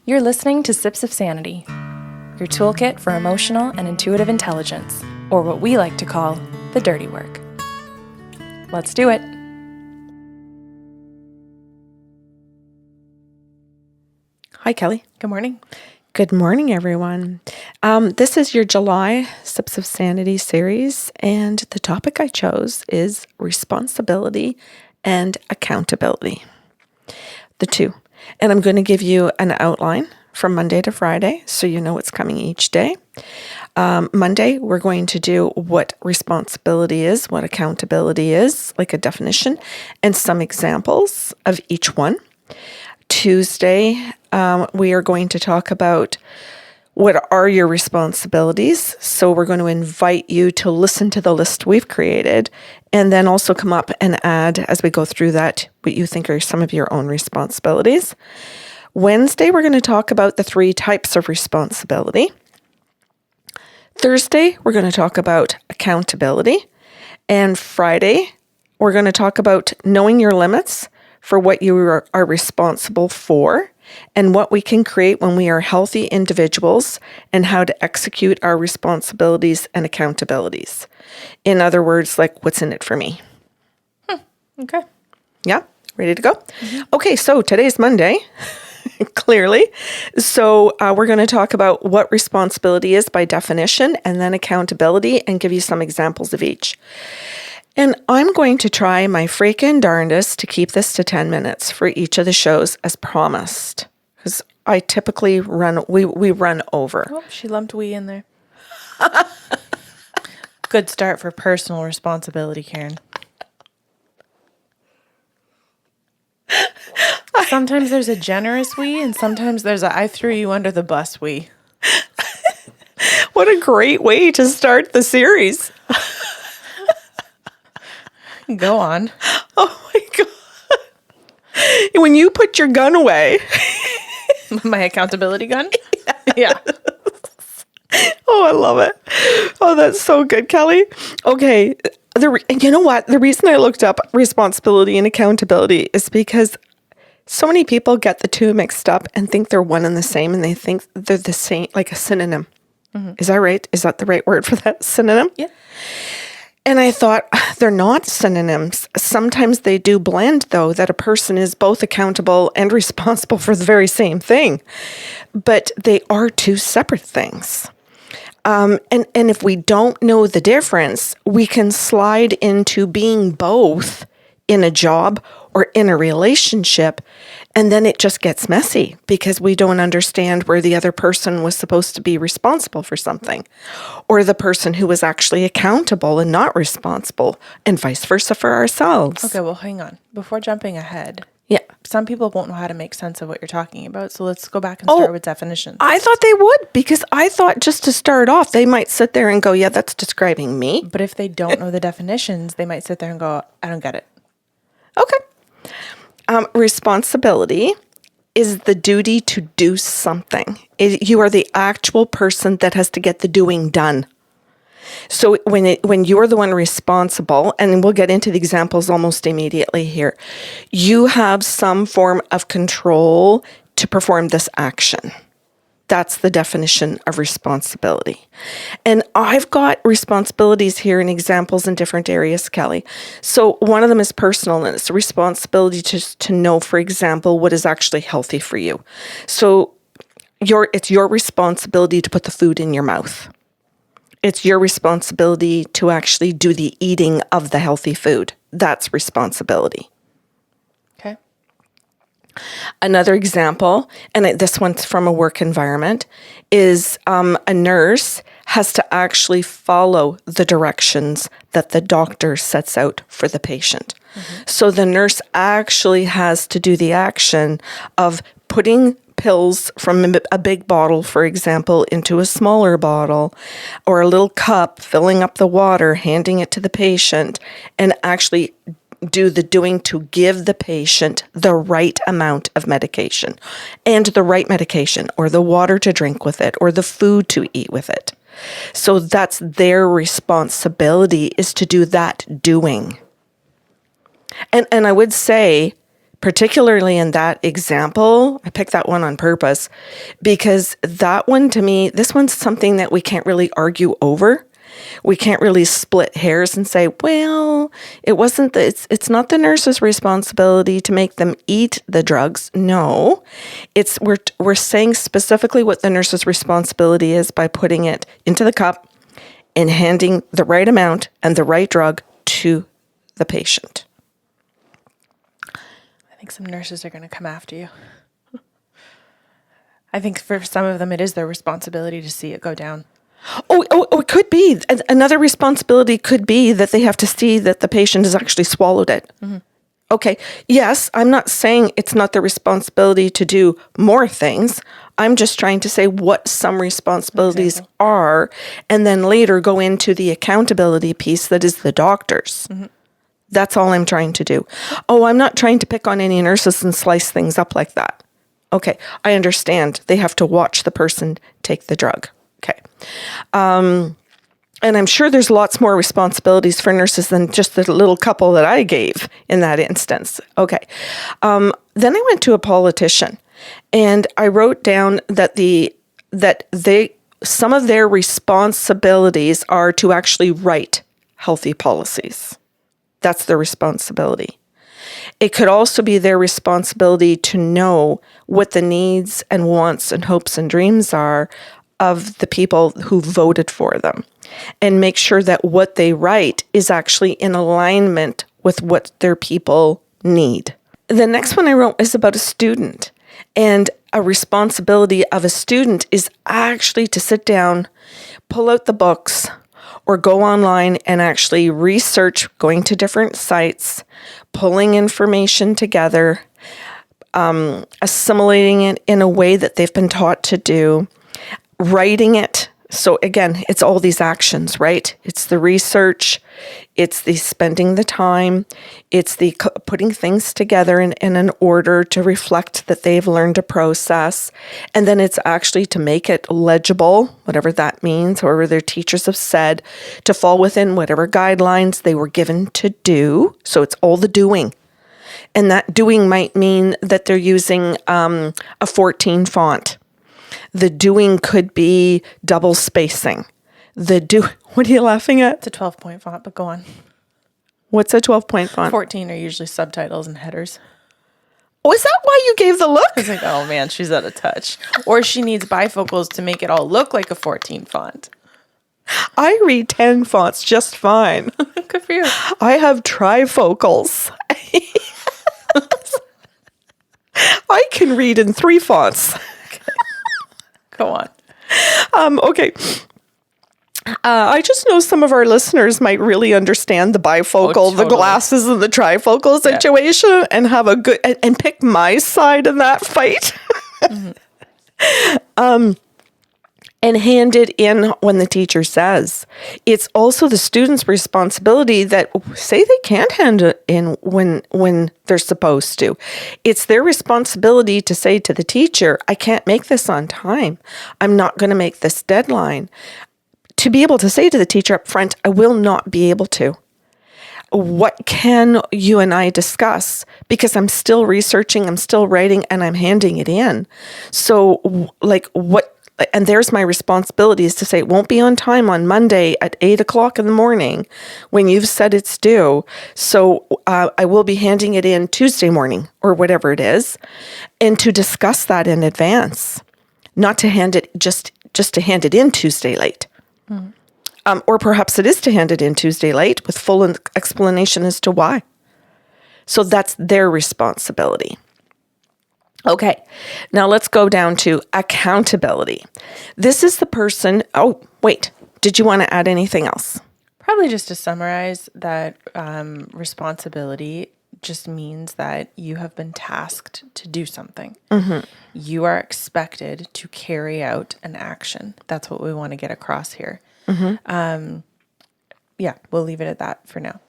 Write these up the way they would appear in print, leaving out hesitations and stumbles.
You're listening to Sips of Sanity, your toolkit for emotional and intuitive intelligence, or what we like to call the dirty work. Let's do it. Hi, Kelly. Good morning. Good morning, everyone. This is your July Sips of Sanity series, and the topic I chose is responsibility and accountability. The two. And I'm going to give you an outline from Monday to Friday so you know what's coming each day. Monday, we're going to do what responsibility is, what accountability is, like a definition, and some examples of each one. Tuesday, we are going to talk about what are your responsibilities. So we're going to invite you to listen to the list we've created and then also come up and add, as we go through that, what you think are some of your own responsibilities. Wednesday, we're going to talk about the 3 types of responsibility. Thursday, we're going to talk about accountability. And Friday, we're going to talk about knowing your limits for what you are responsible for and what we can create when we are healthy individuals and how to execute our responsibilities and accountabilities. In other words, like what's in it for me. Okay. Yeah? Ready to go? Mm-hmm. Okay, so today's Monday, clearly. So we're going to talk about what responsibility is by definition and then accountability and give you some examples of each. And I'm going to try my freaking darndest to keep this to 10 minutes for each of the shows as promised. Because I typically we run over. Oh, she lumped we in there. Good start for personal responsibility, Karen. Sometimes there's a generous we, and sometimes there's a I threw you under the bus we. What a great way to start the series. Go on. Oh my God. When you put your gun away. My accountability gun? Yeah. Oh, I love it. Oh, that's so good, Kelly. Okay. You know what? The reason I looked up responsibility and accountability is because so many people get the two mixed up and think they're one and the same, and they think they're the same, like a synonym. Mm-hmm. Is that right? Is that the right word for that? Synonym? Yeah. And I thought, they're not synonyms. Sometimes they do blend, though, that a person is both accountable and responsible for the very same thing. But they are two separate things. And if we don't know the difference, we can slide into being both in a job or in a relationship, and then it just gets messy because we don't understand where the other person was supposed to be responsible for something, or the person who was actually accountable and not responsible, and vice versa for ourselves. Okay, well, hang on. Before jumping ahead, yeah, some people won't know how to make sense of what you're talking about, so let's go back and start with definitions. I thought they would, because I thought just to start off, they might sit there and go, yeah, that's describing me. But if they don't know the definitions, they might sit there and go, I don't get it. Okay. Responsibility is the duty to do something. You are the actual person that has to get the doing done. So when you're the one responsible, and we'll get into the examples almost immediately here, you have some form of control to perform this action. That's the definition of responsibility. And I've got responsibilities here and examples in different areas, Kelly. So one of them is personal, and it's the responsibility to know, for example, what is actually healthy for you. So it's your responsibility to put the food in your mouth. It's your responsibility to actually do the eating of the healthy food. That's responsibility. Okay. Another example, and this one's from a work environment, is a nurse has to actually follow the directions that the doctor sets out for the patient. Mm-hmm. So the nurse actually has to do the action of putting pills from a big bottle, for example, into a smaller bottle, or a little cup, filling up the water, handing it to the patient, and actually do the doing to give the patient the right amount of medication, and the right medication, or the water to drink with it, or the food to eat with it. So that's their responsibility, is to do that doing. And I would say particularly in that example, I picked that one on purpose because that one to me, this one's something that we can't really argue over. We can't really split hairs and say, well, it's not the nurse's responsibility to make them eat the drugs. No, we're saying specifically what the nurse's responsibility is by putting it into the cup and handing the right amount and the right drug to the patient. I think some nurses are going to come after you. I think for some of them, it is their responsibility to see it go down. Oh, it could be. Another responsibility could be that they have to see that the patient has actually swallowed it. Mm-hmm. Okay. Yes, I'm not saying it's not their responsibility to do more things. I'm just trying to say what some responsibilities are, and then later go into the accountability piece that is the doctor's. Mm-hmm. That's all I'm trying to do. Oh, I'm not trying to pick on any nurses and slice things up like that. Okay, I understand. They have to watch the person take the drug. Okay. And I'm sure there's lots more responsibilities for nurses than just the little couple that I gave in that instance. Okay. Then I went to a politician and I wrote down that some of their responsibilities are to actually write healthy policies. That's their responsibility. It could also be their responsibility to know what the needs and wants and hopes and dreams are of the people who voted for them, and make sure that what they write is actually in alignment with what their people need. The next one I wrote is about a student, and a responsibility of a student is actually to sit down, pull out the books, or go online and actually research, going to different sites, pulling information together, assimilating it in a way that they've been taught to do, writing it. So again, it's all these actions, right? It's the research, it's the spending the time, it's the putting things together in an order to reflect that they've learned a process. And then it's actually to make it legible, whatever that means, however their teachers have said, to fall within whatever guidelines they were given to do. So it's all the doing. And that doing might mean that they're using a 14 font. The doing could be double spacing. What are you laughing at? It's a 12-point font, but go on. What's a 12-point font? 14 are usually subtitles and headers. Oh, is that why you gave the look? I was like, oh man, she's out of touch. Or she needs bifocals to make it all look like a 14 font. I read 10 fonts just fine. Good for you. I have trifocals. I can read in 3 fonts. Go on. Okay. I just know some of our listeners might really understand the bifocal, totally. The glasses, and the trifocal situation, and have a good and pick my side in that fight. Mm-hmm. And hand it in when the teacher says. It's also the student's responsibility that say they can't hand it in when they're supposed to. It's their responsibility to say to the teacher, I can't make this on time. I'm not going to make this deadline. To be able to say to the teacher up front, I will not be able to. What can you and I discuss? Because I'm still researching, I'm still writing, and I'm handing it in. So and there's my responsibility is to say it won't be on time on Monday at 8:00 in the morning when you've said it's due. So I will be handing it in Tuesday morning or whatever it is, and to discuss that in advance, not to hand it just to hand it in Tuesday late. Mm-hmm. Or perhaps it is to hand it in Tuesday late with full explanation as to why. So that's their responsibility. Okay, now let's go down to accountability. This is the person, oh, wait, did you want to add anything else? Probably just to summarize that responsibility just means that you have been tasked to do something. Mm-hmm. You are expected to carry out an action. That's what we want to get across here. Mm-hmm. We'll leave it at that for now.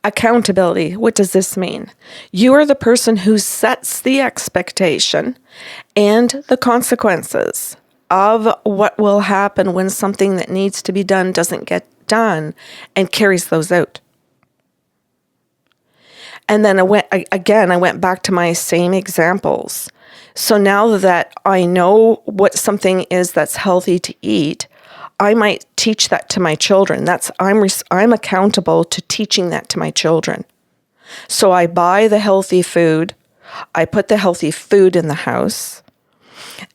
Accountability. What does this mean? You are the person who sets the expectation and the consequences of what will happen when something that needs to be done doesn't get done and carries those out. And then I went back to my same examples. So now that I know what something is that's healthy to eat, I might teach that to my children. I'm accountable to teaching that to my children. So I buy the healthy food, I put the healthy food in the house.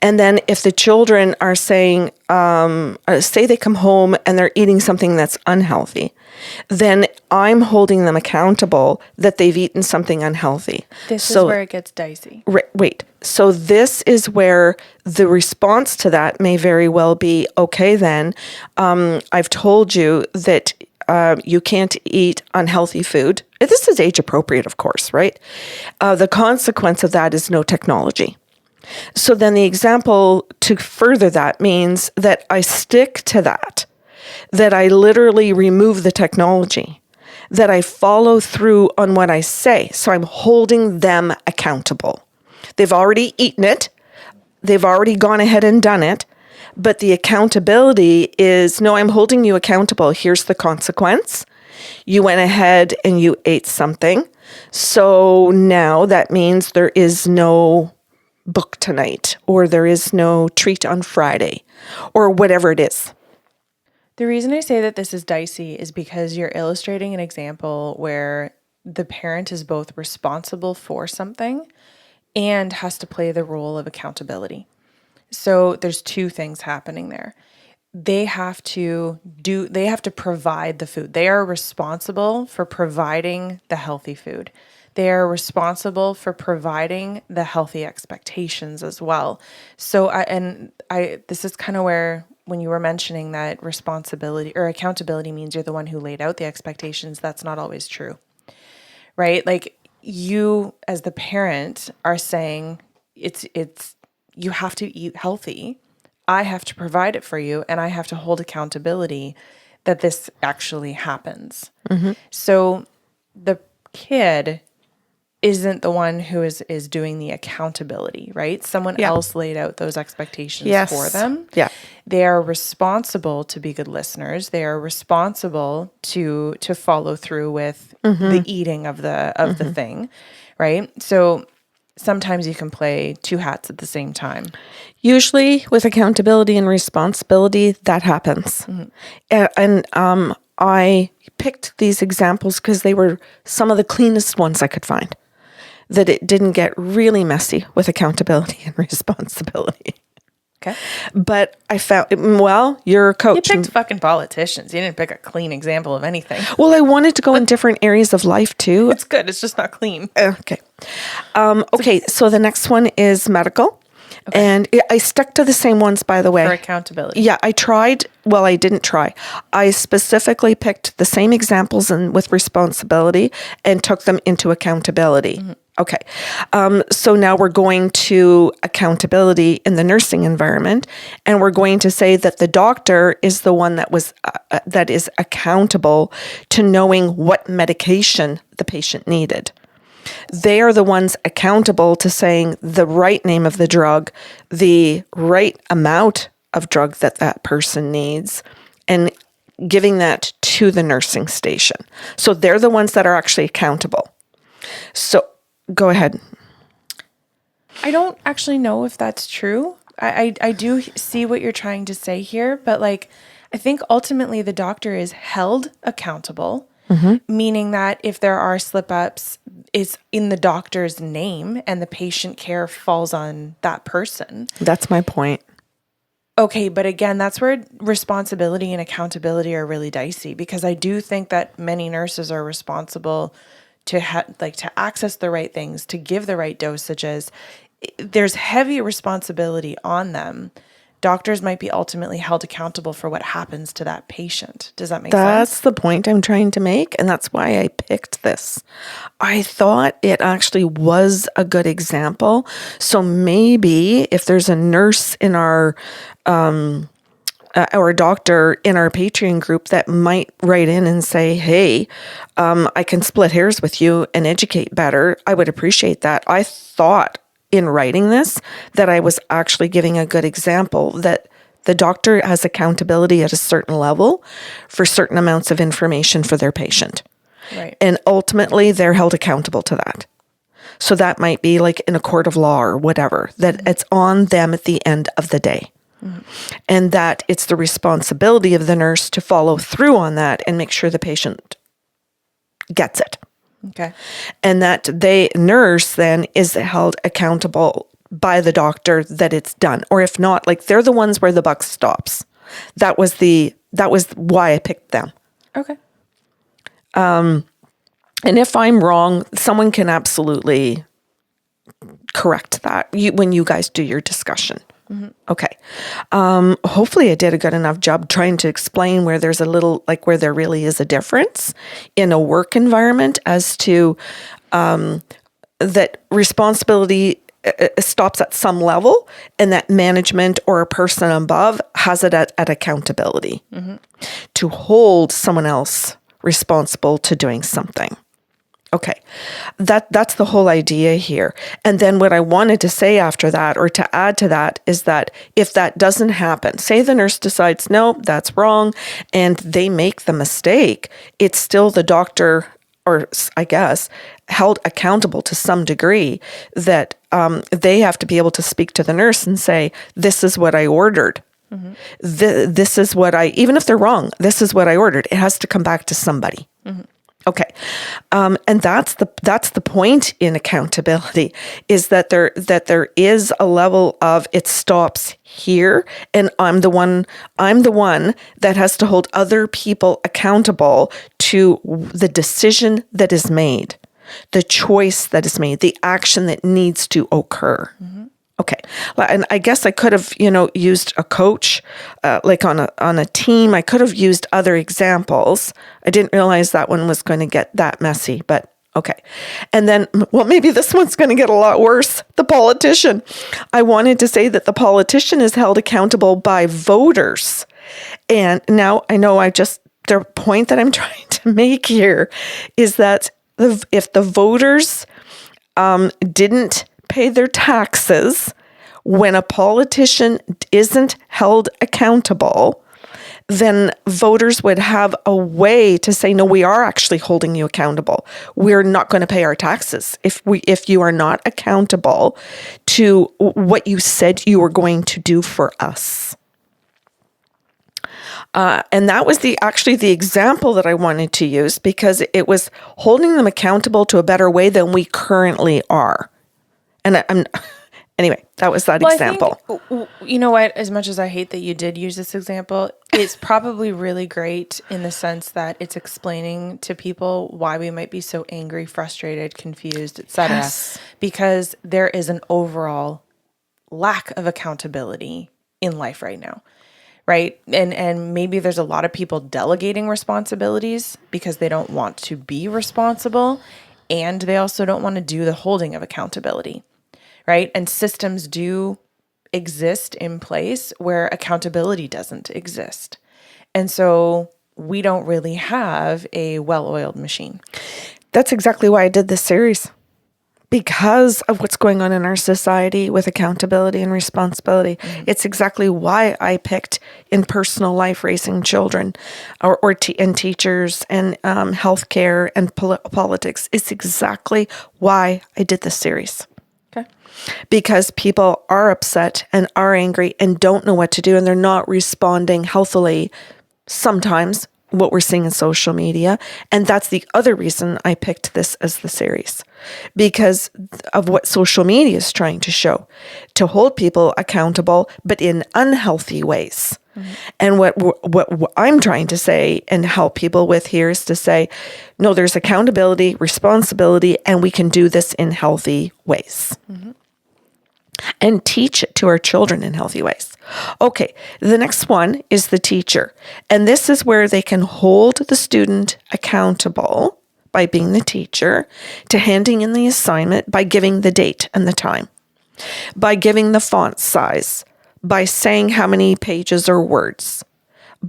And then if the children are saying, say they come home and they're eating something that's unhealthy, then I'm holding them accountable that they've eaten something unhealthy. This is where it gets dicey. Wait. So this is where the response to that may very well be, okay, then I've told you that you can't eat unhealthy food. This is age appropriate, of course, right? The consequence of that is no technology. So then the example to further that means that I stick to that I literally remove the technology, that I follow through on what I say. So I'm holding them accountable. They've already eaten it. They've already gone ahead and done it. But the accountability is, no, I'm holding you accountable. Here's the consequence. You went ahead and you ate something. So now that means there is no book tonight, or there is no treat on Friday, or whatever it is. The reason I say that this is dicey is because you're illustrating an example where the parent is both responsible for something and has to play the role of accountability. So there's two things happening there. They have to provide the food. They are responsible for providing the healthy food. They are responsible for providing the healthy expectations as well. So this is kind of where, when you were mentioning that responsibility or accountability means you're the one who laid out the expectations, that's not always true, right? Like, you as the parent are saying it's you have to eat healthy. I have to provide it for you, and I have to hold accountability that this actually happens. Mm-hmm. So the kid isn't the one who is doing the accountability, right? Someone else laid out those expectations for them. Yeah. They are responsible to be good listeners. They are responsible to follow through with the eating of the thing, right? So sometimes you can play two hats at the same time. Usually with accountability and responsibility, that happens. Mm-hmm. And I picked these examples because they were some of the cleanest ones I could find, that it didn't get really messy with accountability and responsibility. Okay. But I found, well, you're a coach. You picked fucking politicians. You didn't pick a clean example of anything. Well, I wanted to go in different areas of life too. It's good. It's just not clean. Okay. Okay. So the next one is medical. Okay. And I stuck to the same ones, by the way. For accountability. Yeah, I tried. Well, I didn't try. I specifically picked the same examples with responsibility and took them into accountability. Mm-hmm. Okay. So now we're going to accountability in the nursing environment, and we're going to say that the doctor is the one that is accountable to knowing what medication the patient needed. They are the ones accountable to saying the right name of the drug, the right amount of drug that person needs, and giving that to the nursing station. So they're the ones that are actually accountable. So go ahead. I don't actually know if that's true. I do see what you're trying to say here, but like, I think ultimately the doctor is held accountable. Mm-hmm. Meaning that if there are slip-ups, it's in the doctor's name and the patient care falls on that person. That's my point. Okay, but again, that's where responsibility and accountability are really dicey, because I do think that many nurses are responsible to to access the right things, to give the right dosages. There's heavy responsibility on them. Doctors might be ultimately held accountable for what happens to that patient. Does that make sense? That's the point I'm trying to make, and that's why I picked this. I thought it actually was a good example. So maybe if there's a nurse in our or a doctor in our Patreon group that might write in and say, hey, I can split hairs with you and educate better, I would appreciate that. I thought in writing this that I was actually giving a good example, that the doctor has accountability at a certain level for certain amounts of information for their patient. Right. And ultimately, they're held accountable to that. So that might be like in a court of law or whatever, that it's on them at the end of the day. And that it's the responsibility of the nurse to follow through on that and make sure the patient gets it. Okay. And that nurse then is held accountable by the doctor that it's done. Or if not, like they're the ones where the buck stops. That was why I picked them. Okay. And if I'm wrong, someone can absolutely correct that when you guys do your discussion. Okay. Hopefully I did a good enough job trying to explain where there's a little, like where there really is a difference in a work environment as to that responsibility stops at some level and that management or a person above has it at accountability to hold someone else responsible to doing something. Okay, that's the whole idea here. And then what I wanted to say after that, or to add to that, is that if that doesn't happen, say the nurse decides, no, that's wrong, and they make the mistake, it's still the doctor, or I guess, held accountable to some degree that they have to be able to speak to the nurse and say, this is what I ordered. This is what even if they're wrong, this is what I ordered. It has to come back to somebody. Okay. And that's the point in accountability, is that there is a level of it stops here, and I'm the one that has to hold other people accountable to the decision that is made, the choice that is made, the action that needs to occur. Okay. And I guess I could have, used a coach, like on a team. I could have used other examples. I didn't realize that one was going to get that messy, but okay. And then, well, maybe this one's going to get a lot worse. The politician. I wanted to say that the politician is held accountable by voters. And now I know the point that I'm trying to make here is that if the voters didn't pay their taxes, when a politician isn't held accountable, then voters would have a way to say, no, we are actually holding you accountable. We're not going to pay our taxes if you are not accountable to what you said you were going to do for us. And that was the example that I wanted to use, because it was holding them accountable to a better way than we currently are. And anyway, that was that example. I think, you know what? As much as I hate that you did use this example, it's probably really great in the sense that it's explaining to people why we might be so angry, frustrated, confused, etc. Yes. Because there is an overall lack of accountability in life right now. Right. And maybe there's a lot of people delegating responsibilities because they don't want to be responsible, and they also don't want to do the holding of accountability. Right. And systems do exist in place where accountability doesn't exist. And so we don't really have a well-oiled machine. That's exactly why I did this series. Because of what's going on in our society with accountability and responsibility. It's exactly why I picked in personal life raising children and teachers and healthcare and politics. It's exactly why I did this series. Okay. Because people are upset and are angry and don't know what to do, and they're not responding healthily sometimes, what we're seeing in social media. And that's the other reason I picked this as the series, because of what social media is trying to show, to hold people accountable, but in unhealthy ways. And what I'm trying to say and help people with here is to say, no, there's accountability, responsibility, and we can do this in healthy ways. And teach it to our children in healthy ways. Okay, the next one is the teacher. And this is where they can hold the student accountable by being the teacher, to handing in the assignment by giving the date and the time, by giving the font size, by saying how many pages or words,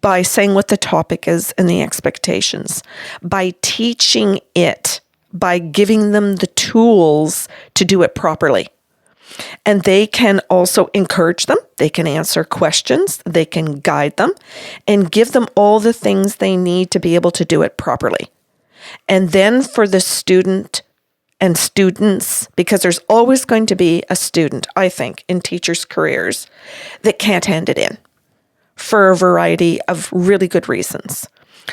by saying what the topic is and the expectations, by teaching it, by giving them the tools to do it properly. And they can also encourage them. They can answer questions. They can guide them and give them all the things they need to be able to do it properly. And then for the student and students, because there's always going to be a student, I think, in teachers' careers that can't hand it in for a variety of really good reasons.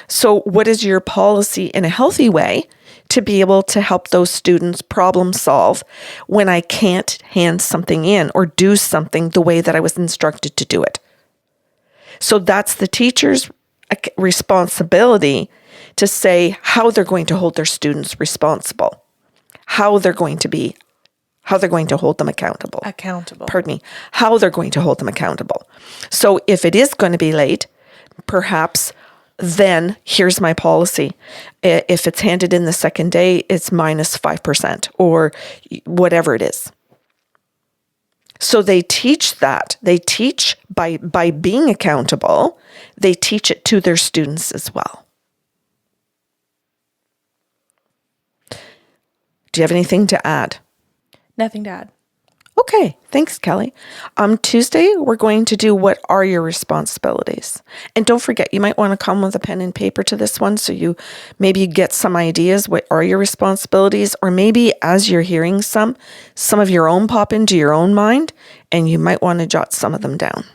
So what is your policy in a healthy way to be able to help those students problem solve when I can't hand something in or do something the way that I was instructed to do it? So that's the teacher's responsibility to say how they're going to hold their students responsible, how they're going to hold them accountable. Pardon me, how they're going to hold them accountable. So if it is going to be late, perhaps then here's my policy. If it's handed in the second day, it's minus 5% or whatever it is. So they teach that. They teach by being accountable, they teach it to their students as well. Do you have anything to add? Nothing to add. Okay, thanks, Kelly. Tuesday, we're going to do what are your responsibilities? And don't forget, you might want to come with a pen and paper to this one so you maybe get some ideas. What are your responsibilities? Or maybe as you're hearing some of your own pop into your own mind, and you might want to jot some of them down.